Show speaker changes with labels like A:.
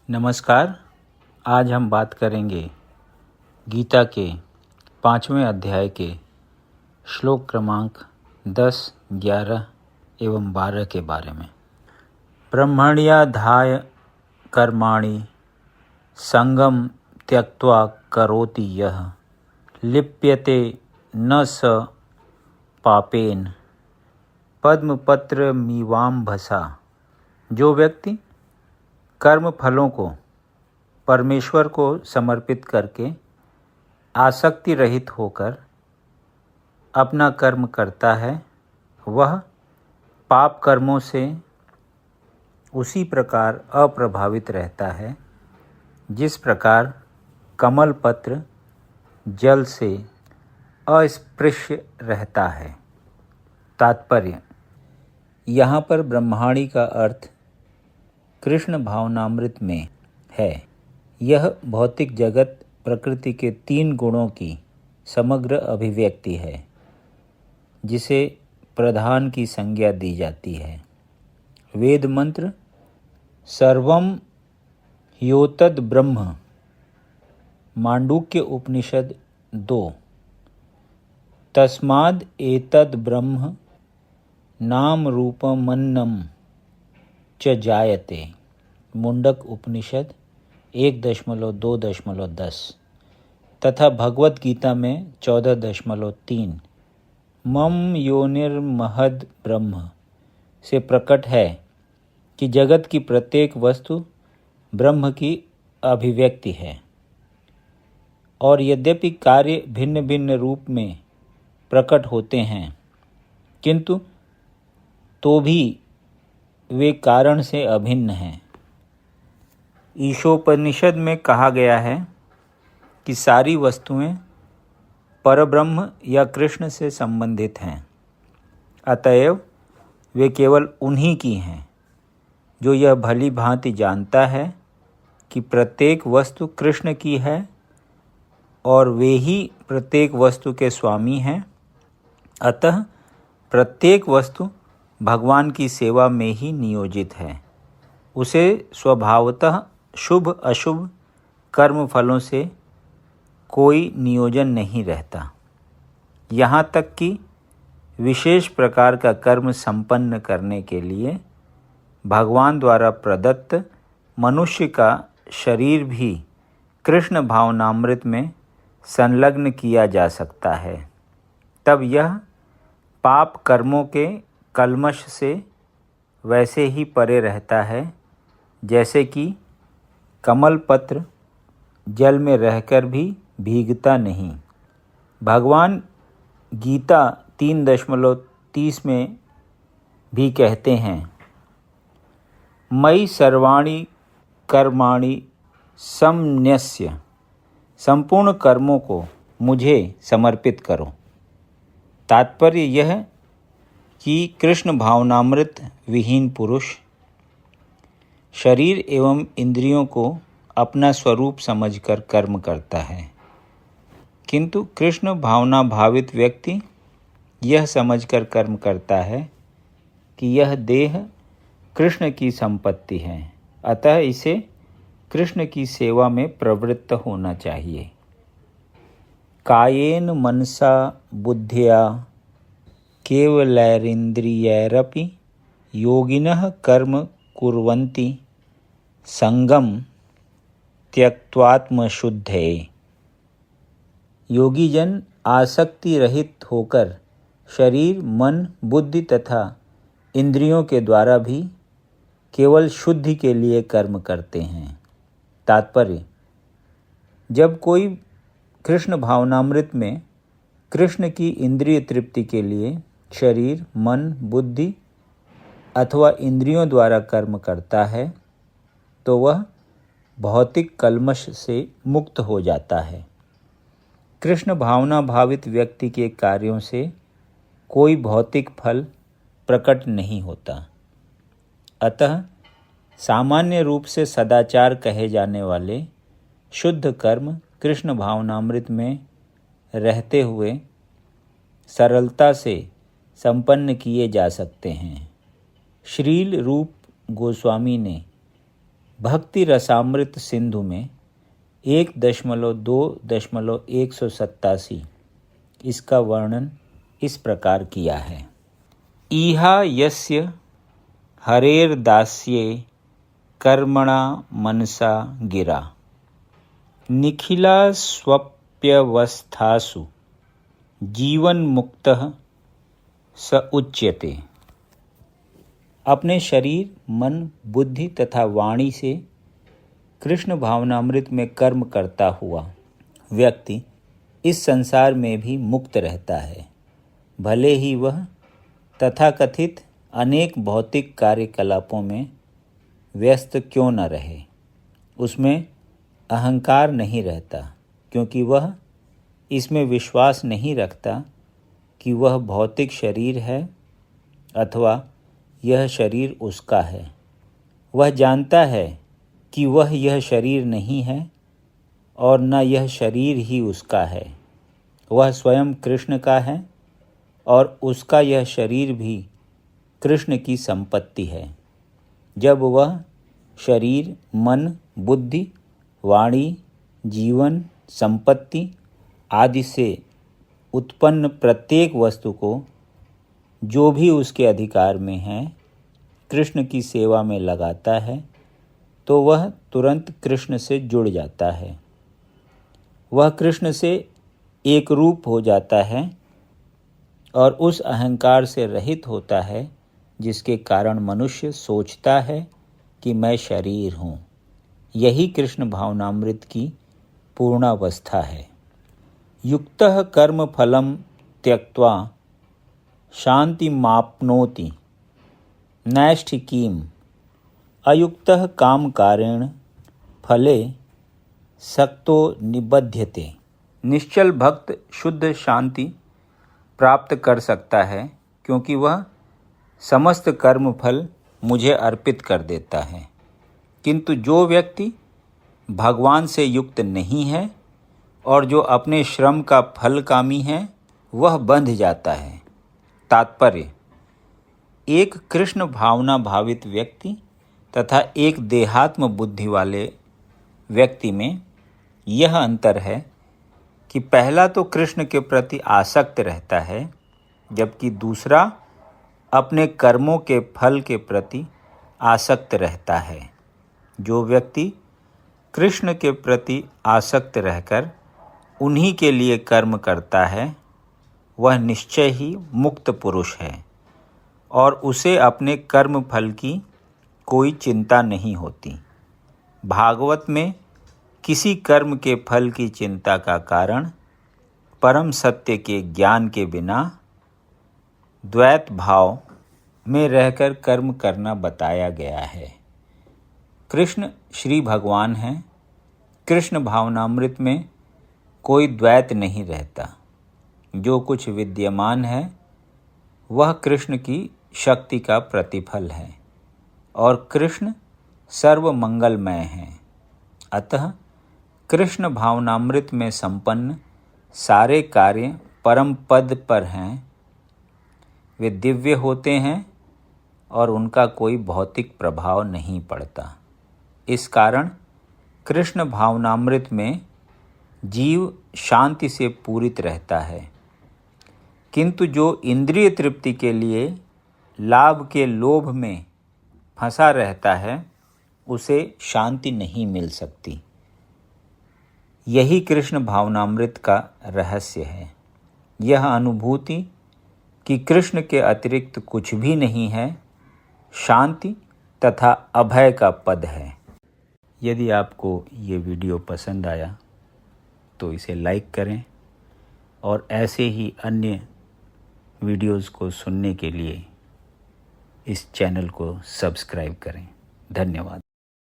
A: नमस्कार। आज हम बात करेंगे गीता के 5वें अध्याय के श्लोक क्रमांक 10, 11 एवं 12 के बारे में। ब्रह्मण्याधाय कर्माणि संगम त्यक्त्वा करोति यः लिप्यते न स पापेन पद्मपत्रमिवाम्भसा। जो व्यक्ति कर्म फलों को परमेश्वर को समर्पित करके आसक्ति रहित होकर अपना कर्म करता है, वह पाप कर्मों से उसी प्रकार अप्रभावित रहता है जिस प्रकार कमल पत्र जल से अस्पृश्य रहता है। तात्पर्य: यहाँ पर ब्रह्माणी का अर्थ कृष्ण भावनामृत में है। यह भौतिक जगत प्रकृति के 3 गुणों की समग्र अभिव्यक्ति है जिसे प्रधान की संज्ञा दी जाती है। वेद मंत्र सर्वम ह्योतद ब्रह्म, मांडूक्य उपनिषद 2, तस्माद् एतद् ब्रह्म नाम रूपमन्नं च जायते, मुंडक उपनिषद 1.2.10 तथा भगवत गीता में 14.3 मम योनिर्महद् ब्रह्म से प्रकट है कि जगत की प्रत्येक वस्तु ब्रह्म की अभिव्यक्ति है। और यद्यपि कार्य भिन्न भिन्न रूप में प्रकट होते हैं, किंतु तो भी वे कारण से अभिन्न हैं। ईशोपनिषद में कहा गया है कि सारी वस्तुएं परब्रह्म या कृष्ण से संबंधित हैं, अतएव वे केवल उन्हीं की हैं। जो यह भली भांति जानता है कि प्रत्येक वस्तु कृष्ण की है और वे ही प्रत्येक वस्तु के स्वामी हैं, अतः प्रत्येक वस्तु भगवान की सेवा में ही नियोजित है। उसे स्वभावतः शुभ अशुभ कर्म फलों से कोई नियोजन नहीं रहता। यहाँ तक कि विशेष प्रकार का कर्म संपन्न करने के लिए भगवान द्वारा प्रदत्त मनुष्य का शरीर भी कृष्ण भावनामृत में संलग्न किया जा सकता है। तब यह पाप कर्मों के कल्मश से वैसे ही परे रहता है जैसे कि कमल पत्र जल में रहकर भी भीगता नहीं। भगवान गीता 3.30 में भी कहते हैं, मयि सर्वाणि कर्माणि सम्न्यस्य, संपूर्ण कर्मों को मुझे समर्पित करो। तात्पर्य यह कि कृष्ण भावनामृत विहीन पुरुष शरीर एवं इंद्रियों को अपना स्वरूप समझकर कर्म करता है, किंतु कृष्ण भावना भावित व्यक्ति यह समझकर कर्म करता है कि यह देह कृष्ण की संपत्ति है, अतः इसे कृष्ण की सेवा में प्रवृत्त होना चाहिए। कायेन मनसा बुद्ध्या केवलैरिन्द्रियैरपि योगिनः कर्म कुर्वन्ति संगम त्यक्त्वात्मशुद्धये। योगीजन आसक्ति रहित होकर शरीर, मन, बुद्धि तथा इंद्रियों के द्वारा भी केवल शुद्धि के लिए कर्म करते हैं। तात्पर्य: जब कोई कृष्ण भावनामृत में कृष्ण की इंद्रिय तृप्ति के लिए शरीर, मन, बुद्धि अथवा इंद्रियों द्वारा कर्म करता है तो वह भौतिक कल्मश से मुक्त हो जाता है। कृष्ण भावना भावित व्यक्ति के कार्यों से कोई भौतिक फल प्रकट नहीं होता। अतः सामान्य रूप से सदाचार कहे जाने वाले शुद्ध कर्म कृष्ण भावनामृत में रहते हुए सरलता से संपन्न किए जा सकते हैं। श्रील रूप गोस्वामी ने भक्ति रसामृत सिंधु में 1.2.187 इसका वर्णन इस प्रकार किया है। इहा यस्य हरेर्दास्ये कर्मणा मनसा गिरा निखिला स्वप्यवस्थासु जीवन मुक्तः स उच्यते। अपने शरीर, मन, बुद्धि तथा वाणी से कृष्ण भावनामृत में कर्म करता हुआ व्यक्ति इस संसार में भी मुक्त रहता है, भले ही वह तथाकथित अनेक भौतिक कार्यकलापों में व्यस्त क्यों न रहे। उसमें अहंकार नहीं रहता, क्योंकि वह इसमें विश्वास नहीं रखता कि वह भौतिक शरीर है अथवा यह शरीर उसका है। वह जानता है कि वह यह शरीर नहीं है और न यह शरीर ही उसका है। वह स्वयं कृष्ण का है और उसका यह शरीर भी कृष्ण की संपत्ति है। जब वह शरीर, मन, बुद्धि, वाणी, जीवन, संपत्ति आदि से उत्पन्न प्रत्येक वस्तु को जो भी उसके अधिकार में है कृष्ण की सेवा में लगाता है, तो वह तुरंत कृष्ण से जुड़ जाता है। वह कृष्ण से एक रूप हो जाता है और उस अहंकार से रहित होता है जिसके कारण मनुष्य सोचता है कि मैं शरीर हूँ। यही कृष्ण भावनामृत की पूर्णावस्था है। युक्तः कर्म फलम त्यक्त्वा शांतिमाप्नोति नैष्ठिकीम् अयुक्तः कामकारेण फले सक्तो निबध्यते। निश्चल भक्त शुद्ध शांति प्राप्त कर सकता है, क्योंकि वह समस्त कर्म फल मुझे अर्पित कर देता है। किंतु जो व्यक्ति भगवान से युक्त नहीं है और जो अपने श्रम का फल कामी है, वह बंध जाता है। तात्पर्य: एक कृष्ण भावना भावित व्यक्ति तथा एक देहात्म बुद्धि वाले व्यक्ति में यह अंतर है कि पहला तो कृष्ण के प्रति आसक्त रहता है, जबकि दूसरा अपने कर्मों के फल के प्रति आसक्त रहता है। जो व्यक्ति कृष्ण के प्रति आसक्त रहकर उन्हीं के लिए कर्म करता है, वह निश्चय ही मुक्त पुरुष है और उसे अपने कर्म फल की कोई चिंता नहीं होती। भागवत में किसी कर्म के फल की चिंता का कारण परम सत्य के ज्ञान के बिना द्वैत भाव में रहकर कर्म करना बताया गया है। कृष्ण श्री भगवान हैं। कृष्ण भावनामृत में कोई द्वैत नहीं रहता। जो कुछ विद्यमान है वह कृष्ण की शक्ति का प्रतिफल है और कृष्ण सर्व मंगलमय हैं। अतः कृष्ण भावनामृत में संपन्न सारे कार्य परम पद पर हैं। वे दिव्य होते हैं और उनका कोई भौतिक प्रभाव नहीं पड़ता। इस कारण कृष्ण भावनामृत में जीव शांति से पूरित रहता है। किंतु जो इंद्रिय तृप्ति के लिए लाभ के लोभ में फंसा रहता है, उसे शांति नहीं मिल सकती। यही कृष्ण भावनामृत का रहस्य है। यह अनुभूति कि कृष्ण के अतिरिक्त कुछ भी नहीं है, शांति तथा अभय का पद है। यदि आपको ये वीडियो पसंद आया तो इसे लाइक करें और ऐसे ही अन्य वीडियोज़ को सुनने के लिए इस चैनल को सब्सक्राइब करें। धन्यवाद।